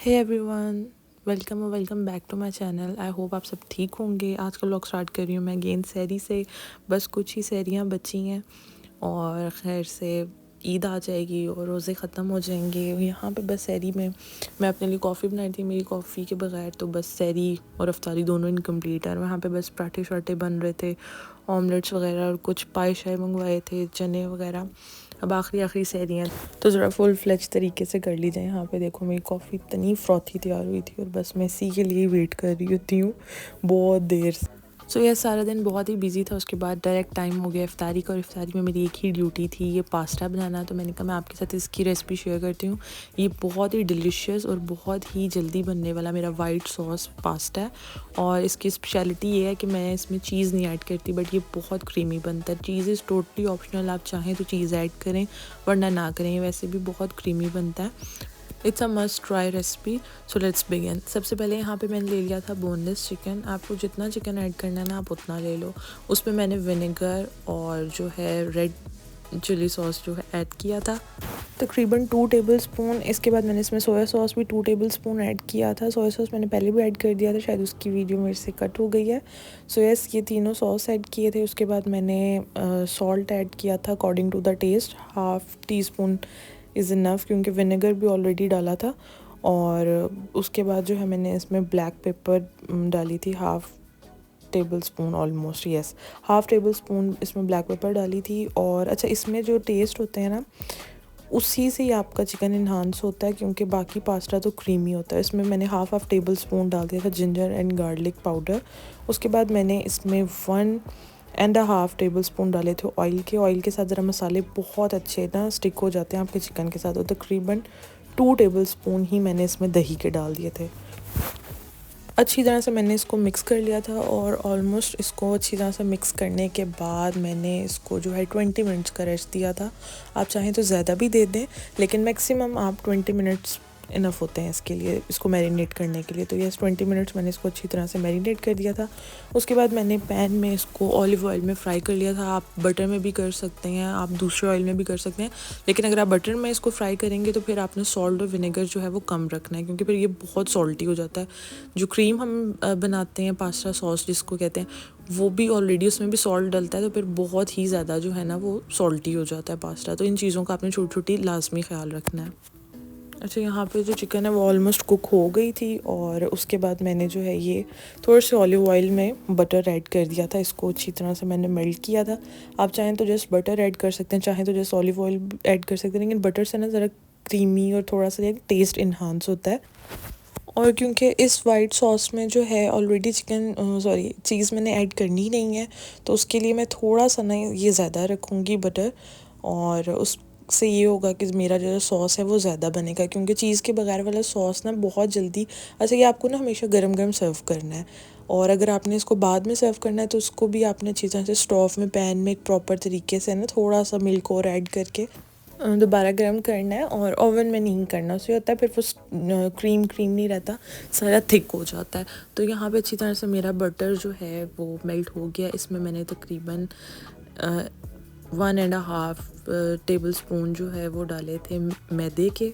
Hey everyone, welcome back to my channel. I hope आप सब ठीक होंगे। आज का व्लॉग स्टार्ट कर रही हूँ मैं अगेन सहरी से। बस कुछ ही सहरियाँ बची हैं और खैर से ईद आ जाएगी और रोज़े ख़त्म हो जाएंगे। यहाँ पे बस सहरी में मैं अपने लिए कॉफ़ी बनाई थी। मेरी कॉफ़ी के बगैर तो बस सहरी और अफ्तारी दोनों इनकम्प्लीट है। और वहाँ पे बस पराठे शराठे बन रहे थे, ऑमलेट्स वगैरह और कुछ पाए शाए मंगवाए थे, चने वगैरह। अब आखिरी सहरी हैं तो ज़रा फुल फ्लेज तरीके से कर ली जाए। यहाँ पे देखो मेरी कॉफ़ी इतनी फ्रॉथी तैयार हुई थी और बस मैं इसी के लिए वेट कर रही होती हूँ बहुत देर से। सो यह सारा दिन बहुत ही बिजी था। उसके बाद डायरेक्ट टाइम हो गया इफ्तारी का और इफ्तारी में मेरी एक ही ड्यूटी थी, ये पास्ता बनाना। तो मैंने कहा मैं आपके साथ इसकी रेसिपी शेयर करती हूँ। ये बहुत ही डिलीशियस और बहुत ही जल्दी बनने वाला मेरा वाइट सॉस पास्ता है। और इसकी स्पेशलिटी ये है कि मैं इसमें चीज़ नहीं ऐड करती, बट ये बहुत क्रीमी बनता है। चीज़ इज़ टोटली ऑप्शनल, आप चाहें तो चीज़ ऐड करें वरना ना करें, वैसे भी बहुत क्रीमी बनता है। It's a must try recipe. So let's begin. सबसे पहले यहाँ पे मैंने ले लिया था बोनलेस चिकन। आपको जितना चिकन ऐड करना है ना आप उतना ले लो। उसमें मैंने विनेगर और जो है रेड चिली सॉस जो है ऐड किया था, तकरीबन 2 टेबल स्पून। इसके बाद मैंने इसमें सोया सॉस भी 2 टेबल स्पून ऐड किया था। सोया सॉस मैंने पहले भी ऐड कर दिया था, शायद उसकी वीडियो मेरे से कट हो गई है। सो यस, ये तीनों सॉस ऐड किए थे। उसके बाद मैंने सॉल्ट ऐड किया था according to the taste. Half teaspoon is enough क्योंकि विनेगर भी ऑलरेडी डाला था। और उसके बाद जो है मैंने इसमें ब्लैक पेपर डाली थी, half table spoon almost, yes half table spoon इसमें ब्लैक पेपर डाली थी। और अच्छा, इसमें जो टेस्ट होते हैं ना उसी से ही आपका चिकन इन्हांस होता है क्योंकि बाकी पास्ता तो क्रीमी होता है। इसमें मैंने हाफ़ टेबल स्पून डाल दिया था जिंजर एंड गार्लिक पाउडर। उसके बाद मैंने इसमें 1.5 टेबल स्पून डाले थे ऑयल के साथ ज़रा मसाले बहुत अच्छे ना स्टिक हो जाते हैं आपके चिकन के साथ। और तकरीबन 2 टेबल स्पून ही मैंने इसमें दही के डाल दिए थे। अच्छी तरह से मैंने इसको मिक्स कर लिया था और ऑलमोस्ट इसको अच्छी तरह से मिक्स करने के बाद मैंने इसको जो है 20 मिनट्स का रेस्ट दिया था। आप चाहें तो ज़्यादा भी दे दें, लेकिन मैक्सिमम आप 20 मिनट्स इनफ होते हैं इसके लिए, इसको मैरिनेट करने के लिए। तो यस, 20 मिनट्स मैंने इसको अच्छी तरह से मैरिनेट कर दिया था। उसके बाद मैंने पैन में इसको ऑलिव ऑयल में फ्राई कर लिया था। आप बटर में भी कर सकते हैं, आप दूसरे ऑयल में भी कर सकते हैं, लेकिन अगर आप बटर में इसको फ्राई करेंगे तो फिर आपने सॉल्ट और विनेगर जो है वो कम रखना है क्योंकि फिर ये बहुत सॉल्टी हो जाता है। जो क्रीम हम बनाते हैं पास्ता सॉस जिसको कहते हैं, वो भी ऑलरेडी उसमें भी सॉल्ट डलता है, तो फिर बहुत ही ज़्यादा जो है ना वो सॉल्टी हो जाता है पास्ता। तो इन चीज़ों का आपने छोटी छोटी लाजमी ख्याल रखना है। अच्छा, यहाँ पे जो चिकन है वो ऑलमोस्ट कुक हो गई थी और उसके बाद मैंने जो है ये थोड़े से ऑलिव ऑयल में बटर ऐड कर दिया था। इसको अच्छी तरह से मैंने मेल्ट किया था। आप चाहें तो जस्ट बटर ऐड कर सकते हैं, चाहें तो जस्ट ऑलिव ऑयल ऐड कर सकते हैं, लेकिन बटर से ना ज़रा क्रीमी और थोड़ा सा टेस्ट इन्हांस होता है। और क्योंकि इस वाइट सॉस में जो है ऑलरेडी चीज़ मैंने ऐड करनी नहीं है, तो उसके लिए मैं थोड़ा सा ना ये ज़्यादा रखूँगी बटर। और उससे ये होगा कि मेरा जो सॉस है वो ज़्यादा बनेगा क्योंकि चीज़ के बगैर वाला सॉस ना बहुत जल्दी, अच्छा ये आपको ना हमेशा गरम गरम सर्व करना है। और अगर आपने इसको बाद में सर्व करना है तो उसको भी आपने अच्छी तरह से स्टोव में पैन में एक प्रॉपर तरीके से ना थोड़ा सा मिल्क और ऐड करके दोबारा गर्म करना है और ओवन में नहीं करना। उससे होता है फिर वो क्रीम नहीं रहता, सारा थिक हो जाता है। तो यहाँ पे अच्छी तरह से मेरा बटर जो है वो मेल्ट हो गया। इसमें मैंने तकरीबन 1.5 टेबल स्पून जो है वो डाले थे मैदे के।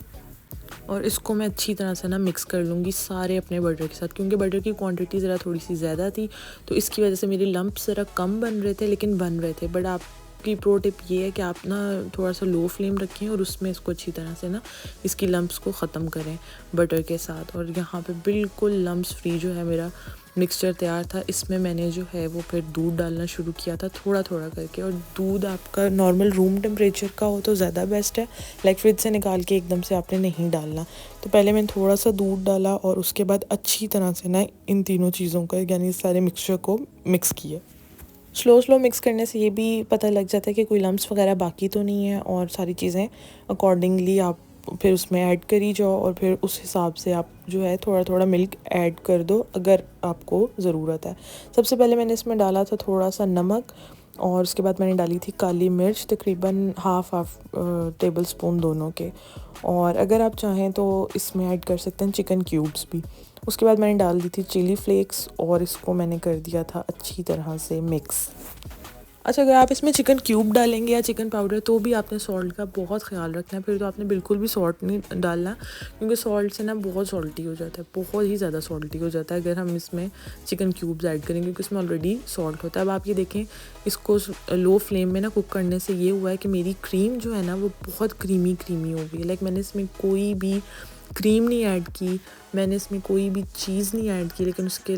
और इसको मैं अच्छी तरह से ना मिक्स कर लूँगी सारे अपने बटर के साथ, क्योंकि बटर की क्वांटिटी ज़रा थोड़ी सी ज़्यादा थी तो इसकी वजह से मेरे लम्प्स ज़रा कम बन रहे थे, लेकिन बन रहे थे। बट आपकी प्रो टिप ये है कि आप ना थोड़ा सा लो फ्लेम रखें और उसमें इसको अच्छी तरह से ना इसकी लम्प्स को ख़त्म करें बटर के साथ। और यहाँ पे बिल्कुल लम्प्स फ्री जो है मेरा मिक्सचर तैयार था। इसमें मैंने जो है वो फिर दूध डालना शुरू किया था थोड़ा थोड़ा करके। और दूध आपका नॉर्मल रूम टेम्परेचर का हो तो ज़्यादा बेस्ट है, लाइक फ्रिज से निकाल के एकदम से आपने नहीं डालना। तो पहले मैंने थोड़ा सा दूध डाला और उसके बाद अच्छी तरह से ना इन तीनों चीज़ों का यानी सारे मिक्सचर को मिक्स किया। स्लो मिक्स करने से ये भी पता लग जाता है कि कोई लम्प्स वगैरह बाकी तो नहीं है, और सारी चीज़ें अकॉर्डिंगली आप फिर उसमें ऐड करी जाओ। और फिर उस हिसाब से आप जो है थोड़ा थोड़ा मिल्क ऐड कर दो अगर आपको ज़रूरत है। सबसे पहले मैंने इसमें डाला था थोड़ा सा नमक और उसके बाद मैंने डाली थी काली मिर्च, तकरीबन हाफ़ टेबल स्पून दोनों के। और अगर आप चाहें तो इसमें ऐड कर सकते हैं चिकन क्यूब्स भी। उसके बाद मैंने डाल दी थी चिली फ्लेक्स और इसको मैंने कर दिया था अच्छी तरह से मिक्स। अच्छा, अगर आप इसमें चिकन क्यूब डालेंगे या चिकन पाउडर तो भी आपने सॉल्ट का बहुत ख्याल रखना है, फिर तो आपने बिल्कुल भी सॉल्ट नहीं डालना, क्योंकि सॉल्ट से ना बहुत सॉल्टी हो जाता है, बहुत ही ज़्यादा सॉल्टी हो जाता है अगर हम इसमें चिकन क्यूब्स ऐड करेंगे, क्योंकि इसमें ऑलरेडी सॉल्ट होता है। अब आप ये देखें, इसको लो फ्लेम में ना कुक करने से ये हुआ है कि मेरी क्रीम जो है ना वो बहुत क्रीमी क्रीमी हो गई है। लाइक मैंने इसमें कोई भी क्रीम नहीं ऐड की, मैंने इसमें कोई भी चीज़ नहीं ऐड की, लेकिन उसके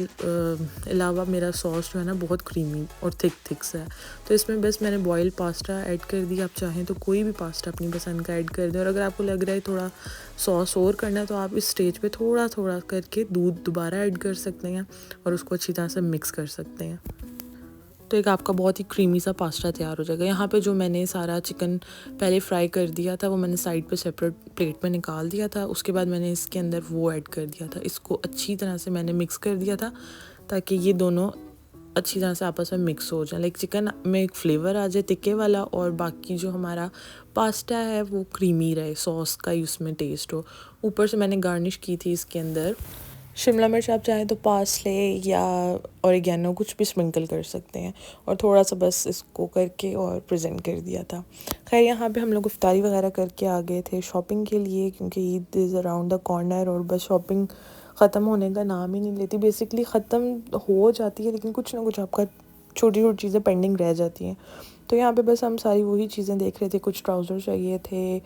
अलावा मेरा सॉस जो है ना बहुत क्रीमी और थिक सा है। तो इसमें बस मैंने बॉयल पास्ता ऐड कर दिया। आप चाहें तो कोई भी पास्ता अपनी पसंद का ऐड कर दें, और अगर आपको लग रहा है थोड़ा सॉस और करना है तो आप इस स्टेज पे थोड़ा थोड़ा करके दूध दोबारा ऐड कर सकते हैं और उसको अच्छी तरह से मिक्स कर सकते हैं। तो एक आपका बहुत ही क्रीमी सा पास्ता तैयार हो जाएगा। यहाँ पे जो मैंने सारा चिकन पहले फ्राई कर दिया था वो मैंने साइड पे सेपरेट प्लेट में निकाल दिया था। उसके बाद मैंने इसके अंदर वो ऐड कर दिया था, इसको अच्छी तरह से मैंने मिक्स कर दिया था ताकि ये दोनों अच्छी तरह से आपस में मिक्स हो जाए। लाइक चिकन में एक फ्लेवर आ जाए तिक्के वाला, और बाकी जो हमारा पास्ता है वो क्रीमी रहे, सॉस का ही उसमें टेस्ट हो। ऊपर से मैंने गार्निश की थी इसके अंदर शिमला मिर्च, आप चाहें तो पार्सले या ऑरिगेनो कुछ भी स्प्रिंकल कर सकते हैं, और थोड़ा सा बस इसको करके और प्रेजेंट कर दिया था। खैर यहाँ पे हम लोग इफ्तारी वगैरह करके आ गए थे शॉपिंग के लिए, क्योंकि Eid is around the corner, और बस शॉपिंग ख़त्म होने का नाम ही नहीं लेती। बेसिकली ख़त्म हो जाती है, लेकिन कुछ ना कुछ आपका छोटी छोटी चीज़ें पेंडिंग रह जाती हैं। तो यहाँ पे बस हम सारी वही चीज़ें देख रहे थे, कुछ ट्राउज़र चाहिए थे,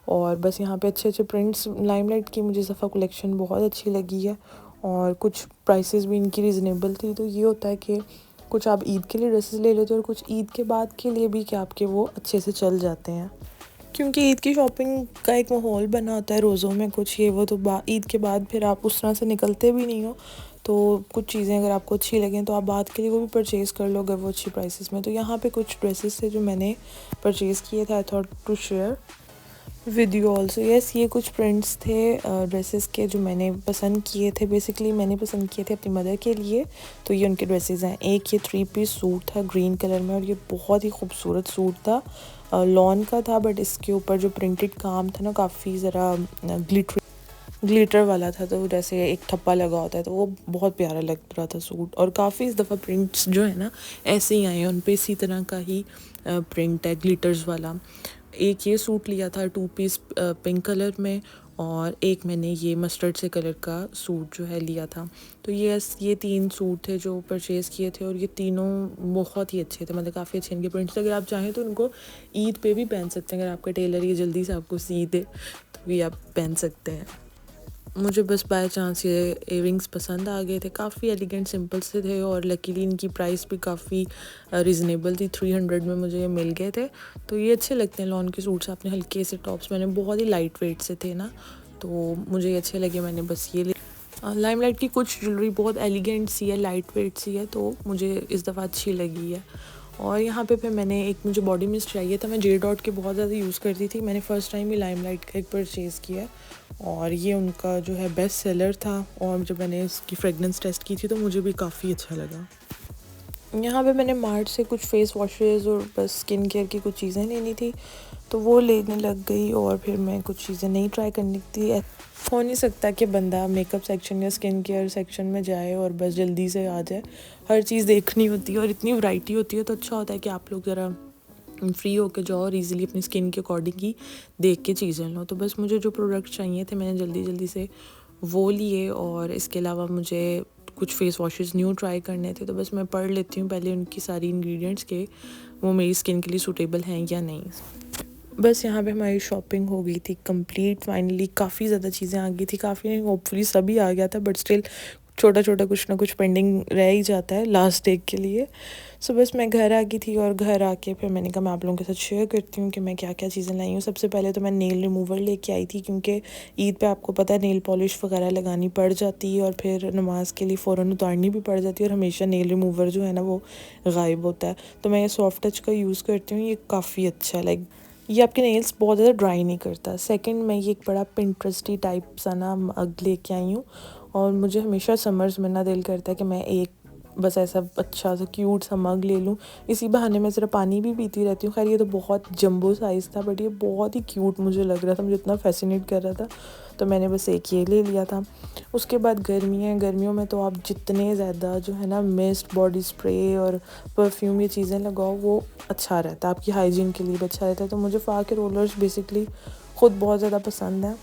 और बस यहाँ पे अच्छे अच्छे प्रिंट्स, लाइमलाइट की मुझे सफ़ा कलेक्शन बहुत अच्छी लगी है, और कुछ प्राइसेस भी इनकी रीज़नेबल थी। तो ये होता है कि कुछ आप ईद के लिए ड्रेसेस ले लेते हो और कुछ ईद के बाद के लिए भी कि आपके वो अच्छे से चल जाते हैं, क्योंकि ईद की शॉपिंग का एक माहौल बना होता है रोज़ों में कुछ ये वो, तो ईद के बाद फिर आप उस तरह से निकलते भी नहीं हो। तो कुछ चीज़ें अगर आपको अच्छी लगें तो आप बाद के लिए वो भी परचेज़ कर लो अगर वो अच्छी प्राइसेस में। तो यहाँ पे कुछ ड्रेसेस थे जो मैंने परचेज़ किए थे, I thought to share with you also. Yes, ये कुछ प्रिंट्स थे ड्रेसेस के जो मैंने पसंद किए थे। बेसिकली मैंने पसंद किए थे अपनी मदर के लिए, तो ये उनके ड्रेसेस हैं। एक ये 3 पीस सूट था ग्रीन कलर में, और ये बहुत ही खूबसूरत सूट था, लॉन का था, बट इसके ऊपर जो प्रिंटेड काम था ना काफ़ी ज़रा ग्लिटर वाला था, तो जैसे एक ठप्पा लगा होता है, तो वो बहुत प्यारा लग रहा था सूट। और काफ़ी इस दफ़ा प्रिंट्स जो है ना ऐसे ही आए हैं, उन पे इसी तरह का ही प्रिंट है ग्लिटर्स वाला। एक ये सूट लिया था 2 पीस पिंक कलर में, और एक मैंने ये मस्टर्ड से कलर का सूट जो है लिया था। तो ये 3 सूट थे जो परचेज़ किए थे, और ये तीनों बहुत ही अच्छे थे, मतलब काफ़ी अच्छे इनके प्रिंट्स। अगर आप चाहें तो उनको ईद पे भी पहन सकते हैं, अगर आपका टेलर ये जल्दी से आपको सी दे तो भी आप पहन सकते हैं। मुझे बस बाय चांस ये इयररिंग्स पसंद आ गए थे, काफ़ी एलिगेंट सिंपल से थे, और लकीली इनकी प्राइस भी काफ़ी रीज़नेबल थी, 300 में मुझे ये मिल गए थे। तो ये अच्छे लगते हैं लॉन के सूट्स, आपने हल्के से टॉप्स, मैंने बहुत ही लाइट वेट से थे ना, तो मुझे ये अच्छे लगे, मैंने बस ये लाइमलाइट की कुछ ज्वेलरी बहुत एलिगेंट सी है, लाइट वेट सी है, तो मुझे इस दफ़ा अच्छी लगी है। और यहाँ पे फिर मैंने एक, मुझे बॉडी मिस्ट चाहिए था, मैं जे डॉट के बहुत ज़्यादा यूज़ करती थी, मैंने फ़र्स्ट टाइम ही लाइमलाइट का एक परचेज़ किया, और ये उनका जो है बेस्ट सेलर था, और जब मैंने इसकी फ्रेगनेंस टेस्ट की थी तो मुझे भी काफ़ी अच्छा लगा। यहाँ पे मैंने मार्ट से कुछ फेस वॉशेज़ और बस स्किन केयर की कुछ चीज़ें लेनी थी, तो वो लेने लग गई, और फिर मैं कुछ चीज़ें नहीं ट्राई करनी थी। हो नहीं सकता कि बंदा मेकअप सेक्शन या स्किन केयर सेक्शन में जाए और बस जल्दी से आ जाए, हर चीज़ देखनी होती है और इतनी वैरायटी होती है, तो अच्छा होता है कि आप लोग ज़रा फ्री होके जाओ और इजीली अपनी स्किन के अकॉर्डिंग ही देख के चीज़ें लो। तो बस मुझे जो प्रोडक्ट चाहिए थे मैंने जल्दी जल्दी से वो लिए, और इसके अलावा मुझे कुछ फेस वॉशेस न्यू ट्राई करने थे, तो बस मैं पढ़ लेती हूँ पहले उनकी सारी इंग्रेडिएंट्स के वो मेरी स्किन के लिए सूटेबल हैं या नहीं। बस यहाँ पे हमारी शॉपिंग हो गई थी कंप्लीट फाइनली, काफ़ी ज़्यादा चीज़ें आ गई थी, काफ़ी नहीं होपफुली सभी आ गया था, बट स्टिल छोटा छोटा कुछ ना कुछ पेंडिंग रह ही जाता है लास्ट डे के लिए। सो बस मैं घर आ गई थी, और घर आके फिर मैंने कहा मैं आप लोगों के साथ शेयर करती हूँ कि मैं क्या क्या चीज़ें लाई हूँ। सबसे पहले तो मैं नेल रिमूवर लेके आई थी, क्योंकि ईद पे आपको पता है नेल पॉलिश वगैरह लगानी पड़ जाती है, और फिर नमाज के लिए फ़ौरन उतारनी भी पड़ जाती है, और हमेशा नेल रिमूवर जो है ना वो गायब होता है। तो मैं ये सॉफ्ट टच का यूज़ करती हूँ, ये काफ़ी अच्छा है, लाइक ये आपके नेल्स बहुत ज़्यादा ड्राई नहीं करता। सेकंड, मैं ये एक बड़ा पिंटरेस्टी टाइप सा ना मग लेके आई हूँ, और मुझे हमेशा समर्स में ना दिल करता है कि मैं एक बस ऐसा अच्छा सा क्यूट सा मग ले लूँ। इसी बहाने मैं ज़रा पानी भी पीती रहती हूँ। खैर ये तो बहुत जंबो साइज़ था, बट ये बहुत ही क्यूट मुझे लग रहा था, मुझे इतना फैसिनेट कर रहा था, तो मैंने बस एक ये ले लिया था। उसके बाद गर्मियों में तो आप जितने ज़्यादा जो है ना मिस्ट, बॉडी स्प्रे और परफ्यूम ये चीज़ें लगाओ वो अच्छा रहता है, आपकी हाइजीन के लिए भी अच्छा रहता है। तो मुझे फ़ा के रोलर्स बेसिकली ख़ुद बहुत ज़्यादा पसंद है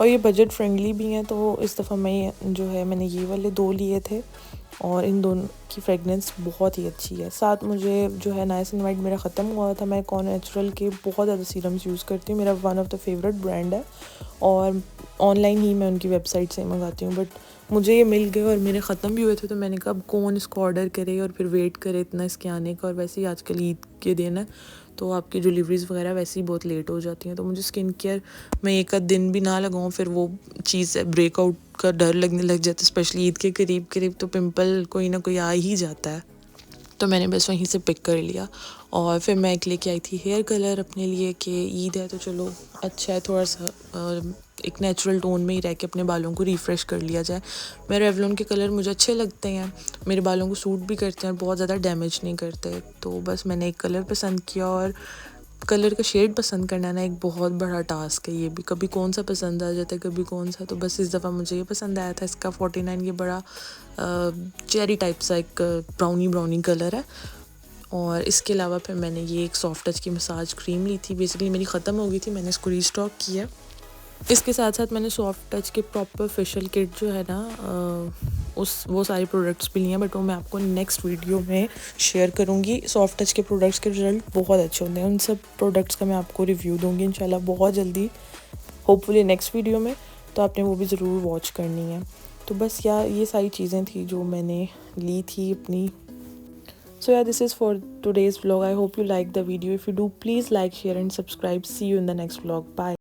और ये बजट फ्रेंडली भी हैं। तो इस दफ़ा मैंने ये वाले 2 लिए थे और इन दोनों की फ्रेगनेंस बहुत ही अच्छी है। साथ मुझे जो है नाइसिनमाइड मेरा ख़त्म हुआ था, मैं कॉन नेचुरल के बहुत ज़्यादा सीरम्स यूज़ करती हूँ, मेरा one of the favourite brand है और ऑनलाइन ही मैं उनकी वेबसाइट से मंगाती हूँ। बट मुझे ये मिल गए और मेरे ख़त्म भी हुए थे, तो मैंने कहा अब कौन इसको ऑर्डर करे और फिर वेट करे इतना इसके आने का। और वैसे ही आजकल ईद के दिन है तो आपकी डिलीवरीज़ वगैरह वैसे ही बहुत लेट हो जाती हैं, तो मुझे स्किन केयर मैं एक आध दिन भी ना लगाऊँ फिर वो चीज़ ब्रेकआउट का डर लगने लग जाता है, स्पेशली ईद के करीब तो पिंपल कोई ना कोई आ ही जाता है। तो मैंने बस वहीं से पिक कर लिया और फिर मैं एक लेके आई थी हेयर कलर अपने लिए कि ईद है तो चलो अच्छा है थोड़ा सा एक नेचुरल टोन में ही रह के अपने बालों को रिफ़्रेश कर लिया जाए। मेरे रेवलॉन के कलर मुझे अच्छे लगते हैं, मेरे बालों को सूट भी करते हैं, बहुत ज़्यादा डैमेज नहीं करते। तो बस मैंने एक कलर पसंद किया और कलर का शेड पसंद करना ना एक बहुत बड़ा टास्क है, ये भी कभी कौन सा पसंद आ जाता है कभी कौन सा। तो बस इस दफ़ा मुझे ये पसंद आया था, इसका 49 ये बड़ा चेरी टाइप सा एक ब्राउनी कलर है। और इसके अलावा फिर मैंने ये एक सॉफ्ट टच की मसाज क्रीम ली थी, बेसिकली मेरी ख़त्म हो गई थी, मैंने इसको रीस्टॉक किया। इसके साथ साथ मैंने सॉफ्ट टच के प्रॉपर फेशियल किट जो है ना वो सारे प्रोडक्ट्स भी लिए हैं, बट वो मैं आपको नेक्स्ट वीडियो में शेयर करूँगी। सॉफ्ट टच के प्रोडक्ट्स के रिजल्ट बहुत अच्छे होते हैं, उन सब प्रोडक्ट्स का मैं आपको रिव्यू दूँगी इंशाल्लाह बहुत जल्दी, होपफुली नेक्स्ट वीडियो में। तो आपने वो भी ज़रूर वॉच करनी है। तो बस ये सारी चीज़ें थी जो मैंने ली थी अपनी। So yeah, this is for today's vlog. I hope you like the video. If you do, please like, share and subscribe. See you in the next vlog. Bye.